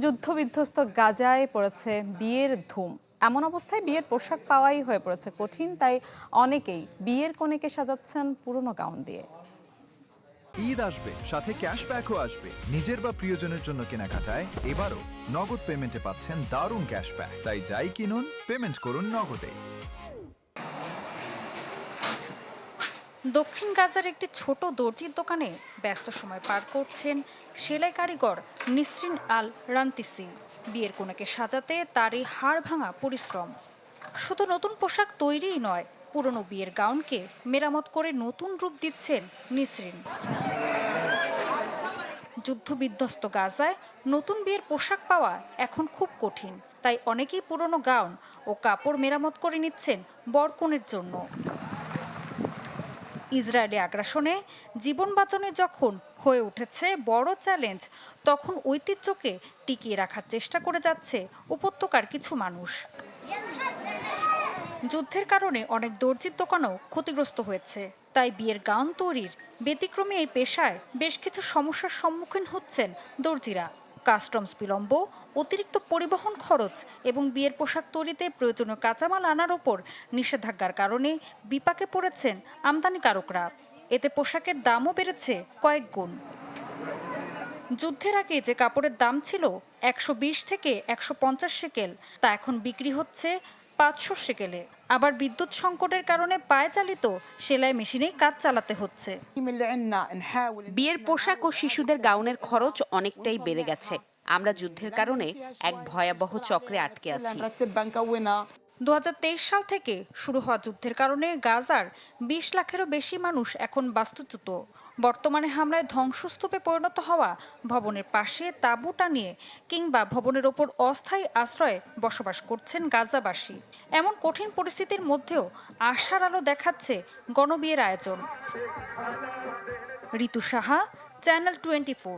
যুদ্ধবিধ্বস্ত গাজায় পড়েছে বিয়ের ধুম। এমন অবস্থায় বিয়ের পোশাক পাওয়াই হয়ে পড়েছে কঠিন, তাই অনেকেই বিয়ের কনেকে সাজাচ্ছেন পুরনো গাউন দিয়ে। ঈদ আসবে, সাথে ক্যাশব্যাকও আসবে। নিজের বা প্রিয়জনের জন্য কেনাকাটায় এবারও নগদ পেমেন্টে পাচ্ছেন দারুণ ক্যাশব্যাক। তাই যাই কিনুন, পেমেন্ট করুন নগদে। দক্ষিণ গাজার একটি ছোট দর্জির দোকানে ব্যস্ত সময় পার করছেন সেলাই কারিগর নিসরিন আল রান্তিসি। বিয়ের কনেকে সাজাতে তারই হাড় ভাঙা পরিশ্রম। শুধু নতুন পোশাক তৈরিই নয়, পুরনো বিয়ের গাউনকে মেরামত করে নতুন রূপ দিচ্ছেন নিসরিন। যুদ্ধবিধ্বস্ত গাজায় নতুন বিয়ের পোশাক পাওয়া এখন খুব কঠিন, তাই অনেকেই পুরনো গাউন ও কাপড় মেরামত করে নিচ্ছেন বরকনের জন্য। ইসরায়েলি আগ্রাসনে জীবন বাঁচানো যখন হয়ে উঠেছে বড় চ্যালেঞ্জ, তখন ঐতিহ্যকে টিকিয়ে রাখার চেষ্টা করে যাচ্ছে উপত্যকার কিছু মানুষ। যুদ্ধের কারণে অনেক দর্জির দোকানও ক্ষতিগ্রস্ত হয়েছে, তাই বিয়ের গাউন তৈরির ব্যতিক্রমী এই পেশায় বেশ কিছু সমস্যার সম্মুখীন হচ্ছেন দর্জিরা। কাস্টমস বিলম্ব, অতিরিক্ত পরিবহন খরচ এবং বিয়ের পোশাক তৈরিতে প্রয়োজনীয় কাঁচামাল আনার ওপর নিষেধাজ্ঞার কারণে বিপাকে পড়েছেন আমদানিকারকরা। এতে পোশাকের দামও বেড়েছে কয়েক গুণ। যুদ্ধের আগে যে কাপড়ের দাম ছিল 120 থেকে 150 শেকেল, তা এখন বিক্রি হচ্ছে 500 শেকেলে। আবার বিদ্যুৎ সংকটের কারণে পায়ে চালিত সেলাই মেশিনেই কাজ চালাতে হচ্ছে। বিয়ের পোশাক ও শিশুদের গাউনের খরচ অনেকটাই বেড়ে গেছে। আমরা যুদ্ধের কারণে এক ভয়াবহ চক্রে আটকে আছি। 2023 সাল থেকে শুরু হওয়া যুদ্ধের কারণে গাজার 20 লাখেরও বেশি মানুষ এখন বাস্তুচ্যুত। বর্তমানে হামলায় ধ্বংসস্তূপে পরিণত হওয়া ভবনের পাশে তাঁবু টানিয়ে কিংবা ভবনের ওপর অস্থায়ী আশ্রয়ে বসবাস করছেন গাজাবাসী। এমন কঠিন পরিস্থিতির মধ্যেও আশার আলো দেখাচ্ছে গণবিয়ের আয়োজন। ঋতু সাহা, চ্যানেল 24।